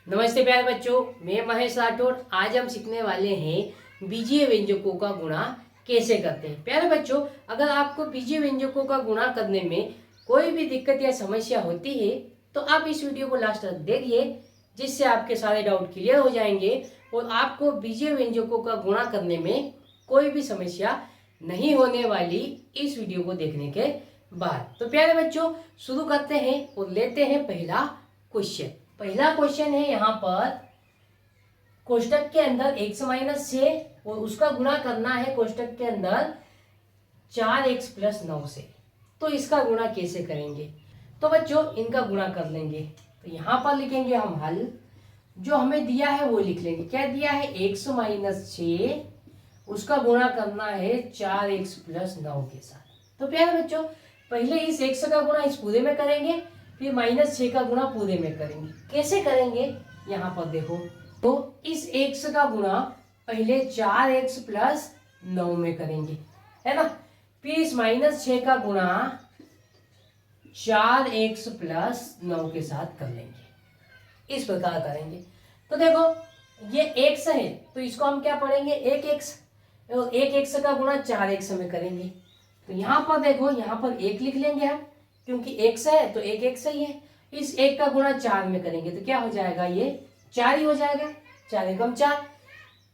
नमस्ते प्यारे बच्चों, मैं महेश राठौर। आज हम सीखने वाले हैं बीजीय व्यंजकों का गुणा कैसे करते हैं। प्यारे बच्चों, अगर आपको बीजीय व्यंजकों का गुणा करने में कोई भी दिक्कत या समस्या होती है तो आप इस वीडियो को लास्ट तक देखिए, जिससे आपके सारे डाउट क्लियर हो जाएंगे और आपको बीजीय व्यंजकों का गुणा करने में कोई भी समस्या नहीं होने वाली इस वीडियो को देखने के बाद। तो प्यारे बच्चों, शुरू करते हैं और लेते हैं पहला क्वेश्चन। पहला क्वेश्चन है यहाँ पर कोष्टक के अंदर x-6 और उसका गुणा करना है कोष्टक के अंदर 4x+9 से। तो इसका गुणा कैसे करेंगे? तो बच्चों इनका गुणा कर लेंगे। तो यहाँ पर लिखेंगे हम हल, जो हमें दिया है वो लिख लेंगे। क्या दिया है? x-6, उसका गुणा करना है 4x+9 के साथ। तो प्यारे बच्चों, पहले इस x का गुणा इस पूरे में करेंगे, फिर -6 का गुणा पूरे में करेंगे। कैसे करेंगे? यहाँ पर देखो, तो इस x का गुणा पहले 4x+9 में करेंगे, है ना। फिर इस -6 का गुणा 4x+9 के साथ कर लेंगे। इस प्रकार करेंगे। तो देखो, ये x है तो इसको हम क्या पढ़ेंगे? 1x, और 1x का गुणा 4x में करेंगे। तो यहाँ पर देखो, यहाँ पर 1 लिख लेंगे हम, क्योंकि x है तो 1x ही है। इस 1 का गुणा 4 में करेंगे तो क्या हो जाएगा? ये 4 ही हो जाएगा। 4 एकम 4।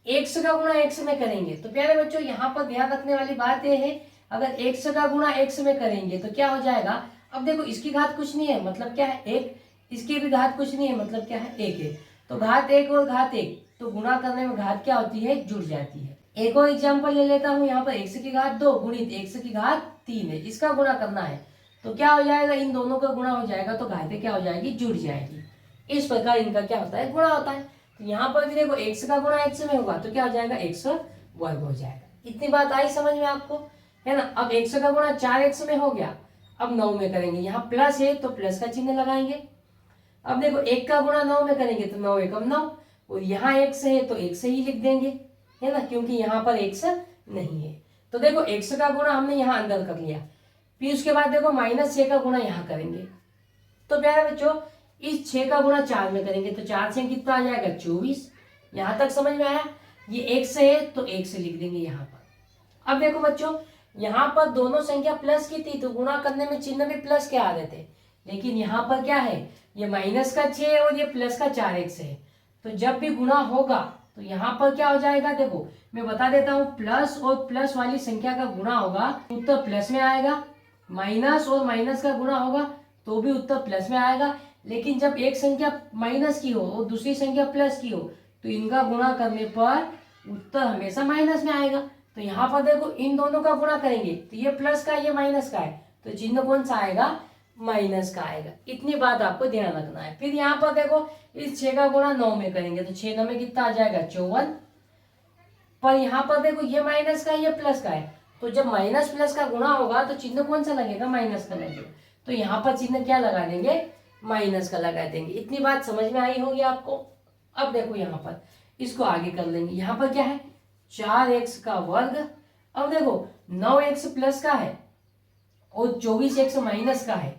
x का गुणा x में करेंगे तो प्यारे बच्चों यहाँ पर ध्यान रखने वाली बात यह है, अगर x का गुणा x में करेंगे तो क्या हो जाएगा? अब देखो, इसकी घात कुछ नहीं है, मतलब क्या है? 1। इसकी भी घात कुछ नहीं है, मतलब क्या है? 1 है। तो घात 1 और घात 1, तो गुणा करने में घात क्या होती है? जुड़ जाती है। एक और एग्जाम्पल ले लेता हूँ। यहाँ पर x की घात 2 गुणित x की घात 3 है, इसका गुणा करना है। तो क्या हो जाएगा? इन दोनों का गुणा हो जाएगा तो घातें क्या हो जाएगी? जुड़ जाएगी। इस प्रकार इनका क्या होता है? गुणा होता है। तो यहाँ पर भी देखो, x का गुणा x में होगा तो क्या हो जाएगा? x वर्ग हो जाएगा। इतनी बात आई समझ में आपको, है ना। अब x का गुणा 4x में हो गया, अब 9 में करेंगे। यहाँ प्लस है तो प्लस का चिन्ह लगाएंगे। अब देखो, 1 का गुणा 9 में करेंगे तो 9 एकम 9, और यहाँ x है तो x ही लिख देंगे, है ना, क्योंकि यहाँ पर x नहीं है। तो देखो, x का गुणा हमने यहाँ अंदर कर लिया। फिर उसके बाद देखो, -6 का गुणा यहाँ करेंगे। तो प्यारे बच्चों, इस 6 का गुणा 4 में करेंगे तो 4 से कितना आ जाएगा? 24। यहाँ तक समझ में आया? ये x है तो x लिख देंगे यहाँ पर। अब देखो बच्चों, यहाँ पर दोनों संख्या प्लस की थी तो गुणा करने में चिन्ह भी प्लस के आ रहे थे, लेकिन यहाँ पर क्या है? ये -6 और ये प्लस का 4x है। तो जब भी गुणा होगा तो यहाँ पर क्या हो जाएगा? देखो, मैं बता देता हूँ, प्लस और प्लस वाली संख्या का गुणा होगा, उत्तर प्लस में आएगा। माइनस और माइनस का गुणा होगा तो भी उत्तर प्लस में आएगा। लेकिन जब एक संख्या माइनस की हो और दूसरी संख्या प्लस की हो तो इनका गुणा करने पर उत्तर हमेशा माइनस में आएगा। तो यहाँ पर देखो, इन दोनों का गुणा करेंगे तो ये प्लस का ये माइनस का है, तो चिन्ह कौन सा आएगा? माइनस का आएगा। इतनी बात आपको ध्यान रखना है। फिर यहाँ पर देखो, इस 6 का गुणा 9 में करेंगे तो 6 9 में कितना आ जाएगा? 54। पर यहाँ पर देखो, ये माइनस का ये प्लस का है, तो जब माइनस प्लस का गुणा होगा तो चिन्ह कौन सा लगेगा? माइनस का लगेगा। तो यहाँ पर चिन्ह क्या लगा देंगे? माइनस का लगा देंगे। इतनी बात समझ में आई होगी आपको। अब देखो, यहाँ पर इसको आगे कर लेंगे। यहाँ पर क्या है? 4x का वर्ग। अब देखो, 9x प्लस का है और 24x माइनस का है।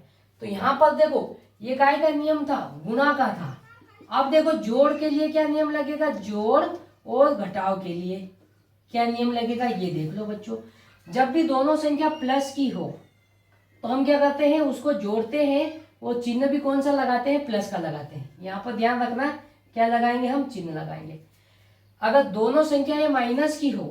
तो यहाँ पर देखो, ये काय का नियम था? गुणा का था। अब देखो, जोड़ के लिए क्या नियम लगेगा? जोड़ और घटाव के लिए क्या नियम लगेगा? ये देख लो बच्चों, जब भी दोनों संख्या प्लस की हो तो हम क्या करते हैं? उसको जोड़ते हैं और चिन्ह भी कौन सा लगाते हैं? प्लस का लगाते हैं। यहाँ पर ध्यान रखना, क्या लगाएंगे हम? चिन्ह लगाएंगे। अगर दोनों संख्याएं माइनस की हो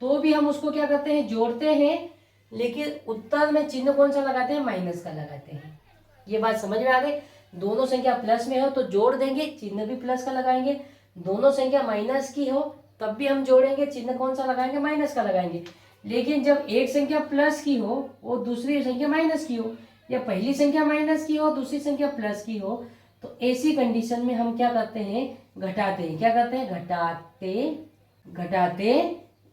तो भी हम उसको क्या करते हैं? जोड़ते हैं, लेकिन उत्तर में चिन्ह कौन सा लगाते हैं? माइनस का लगाते हैं। ये बात समझ में आ गई? दोनों संख्या प्लस में हो तो जोड़ देंगे, चिन्ह भी प्लस का लगाएंगे। दोनों संख्या माइनस की हो तब भी हम जोड़ेंगे, चिन्ह कौन सा लगाएंगे? माइनस का लगाएंगे। लेकिन जब एक संख्या प्लस की हो और दूसरी संख्या माइनस की हो, या पहली संख्या माइनस की हो दूसरी संख्या प्लस की हो, तो ऐसी कंडीशन में हम क्या करते हैं? घटाते हैं। क्या करते हैं? घटाते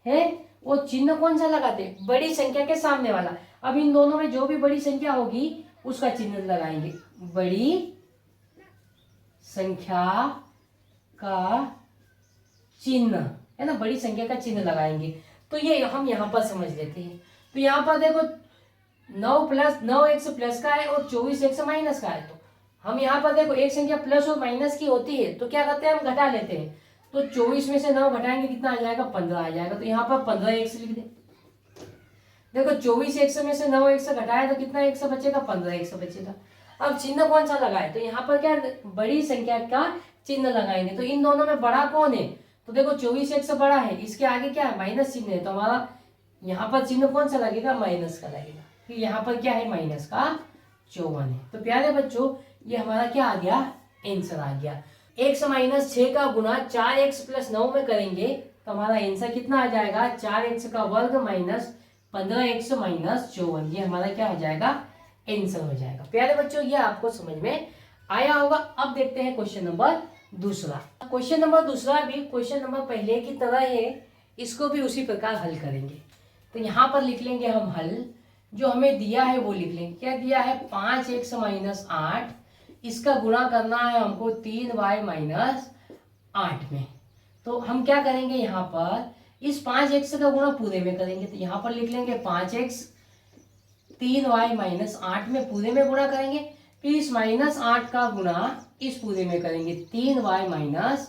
हैं। और चिन्ह कौन सा लगाते हैं? बड़ी संख्या के सामने वाला। अब इन दोनों में जो भी बड़ी संख्या होगी उसका चिन्ह लगाएंगे। बड़ी संख्या का चिन्ह, है ना, बड़ी संख्या का चिन्ह लगाएंगे। तो ये हम यहाँ पर समझ लेते हैं। तो यहाँ पर देखो, 9x प्लस का है और 24x माइनस का है, तो हम यहाँ पर देखो एक संख्या प्लस और माइनस की होती है तो क्या करते हैं, हम घटा लेते हैं। तो 24 में से 9 घटाएंगे कितना आ जाएगा, 15 आ जाएगा। तो यहाँ पर 15 एक्स लिख दे। देखो 24 एक्स में से 9 एक्स घटाया तो कितना एक्स बचेगा, 15 एक्स बचेगा। अब चिन्ह कौन सा लगाए, तो यहाँ पर क्या बड़ी संख्या का चिन्ह लगाएंगे। तो इन दोनों में बड़ा कौन है, तो देखो 24 एक्स बड़ा है, इसके आगे क्या है, माइनस चिन्ह है। तो हमारा यहाँ पर चिन्ह कौन सा लगेगा, माइनस का लगेगा। फिर यहाँ पर क्या है, माइनस का 54 है। तो प्यारे बच्चों ये हमारा क्या आ गया, आंसर आ गया। x माइनस 6 का गुना 4x प्लस 9 में करेंगे तो हमारा आंसर कितना आ जाएगा, 4x का वर्ग माइनस 15x माइनस 54। ये हमारा क्या हो जाएगा, आंसर हो जाएगा। प्यारे बच्चों ये आपको समझ में आया होगा। अब देखते हैं क्वेश्चन नंबर दूसरा। क्वेश्चन नंबर दूसरा भी क्वेश्चन नंबर पहले की तरह है, इसको भी उसी प्रकार हल करेंगे। तो यहाँ पर लिख लेंगे हम हल, जो हमें दिया है वो लिख लेंगे। क्या दिया है, 5x माइनस 8, इसका गुणा करना है हमको 3y माइनस 8 में। तो हम क्या करेंगे, यहाँ पर इस 5x का गुणा पूरे में करेंगे। तो यहाँ पर लिख लेंगे 5x 3y माइनस 8 में पूरे में गुणा करेंगे। फिर इस माइनस 8 का गुणा इस पूरे में करेंगे, 3y माइनस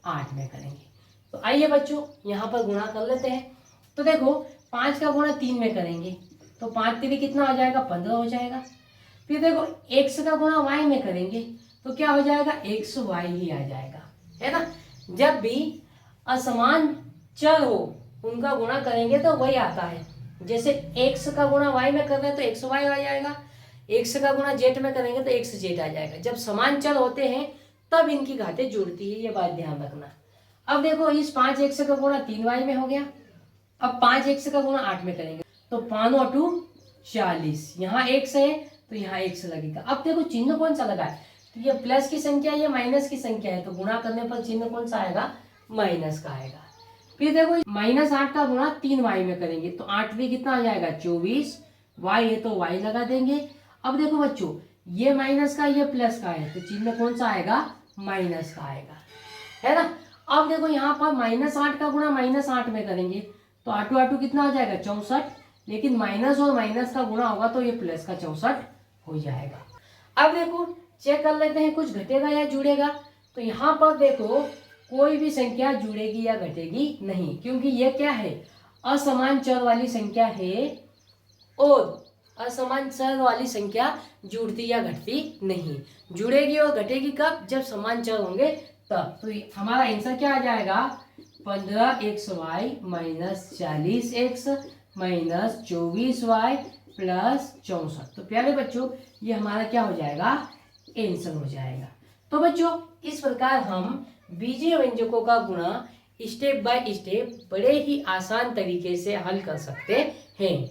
8 में करेंगे। तो आइए बच्चों यहाँ पर गुणा कर लेते हैं। तो देखो 5 का गुणा 3 में करेंगे तो 5 3 कितना आ जाएगा, 15 हो जाएगा। फिर देखो x का गुणा y में करेंगे तो क्या हो जाएगा, xy ही आ जाएगा, है ना। जब भी असमान चर हो उनका गुणा करेंगे तो वही आता है। जैसे x का गुणा y में कर रहे हैं तो xy आ जाएगा, x का गुणा z में करेंगे तो xz आ जाएगा। जब समान चर होते हैं तब इनकी घातें जुड़ती है, ये बात ध्यान रखना। अब देखो इस 5x का गुणा 3y में हो गया। अब 5x का गुणा 8 में करेंगे तो 5 और 2 40, यहाँ x है तो यहाँ x लगेगा। अब देखो चिन्ह कौन सा लगा है, तो ये प्लस की संख्या ये माइनस की संख्या है, तो गुणा करने पर चिन्ह कौन सा आएगा, माइनस का आएगा। फिर देखो माइनस 8 का गुणा 3y में करेंगे तो 8 भी कितना आ जाएगा, 24, y है तो y लगा देंगे। अब देखो बच्चों ये माइनस का ये प्लस का है तो चिन्ह कौन सा आएगा, माइनस का आएगा, है ना। अब देखो यहाँ पर माइनस 8 का गुणा माइनस 8 में करेंगे तो 8 8 कितना आ जाएगा, 64, लेकिन माइनस और माइनस का गुणा होगा तो ये प्लस का 64 हो जाएगा। अब देखो चेक कर लेते हैं कुछ घटेगा या जुड़ेगा। तो यहाँ पर देखो कोई भी संख्या जुड़ेगी या घटेगी नहीं, क्योंकि ये क्या है, असमान चर वाली संख्या है और असमान चर वाली संख्या जुड़ती या घटती नहीं। जुड़ेगी और घटेगी कब, जब समान चर होंगे तब। तो हमारा आंसर क्या आ जाएगा, 15xy minus 40x minus 24y plus 64। तो प्यारे बच्चों ये हमारा क्या हो जाएगा, आंसर हो जाएगा। तो बच्चों इस प्रकार हम बीजीय व्यंजकों का गुणा स्टेप बाय स्टेप बड़े ही आसान तरीके से हल कर सकते हैं।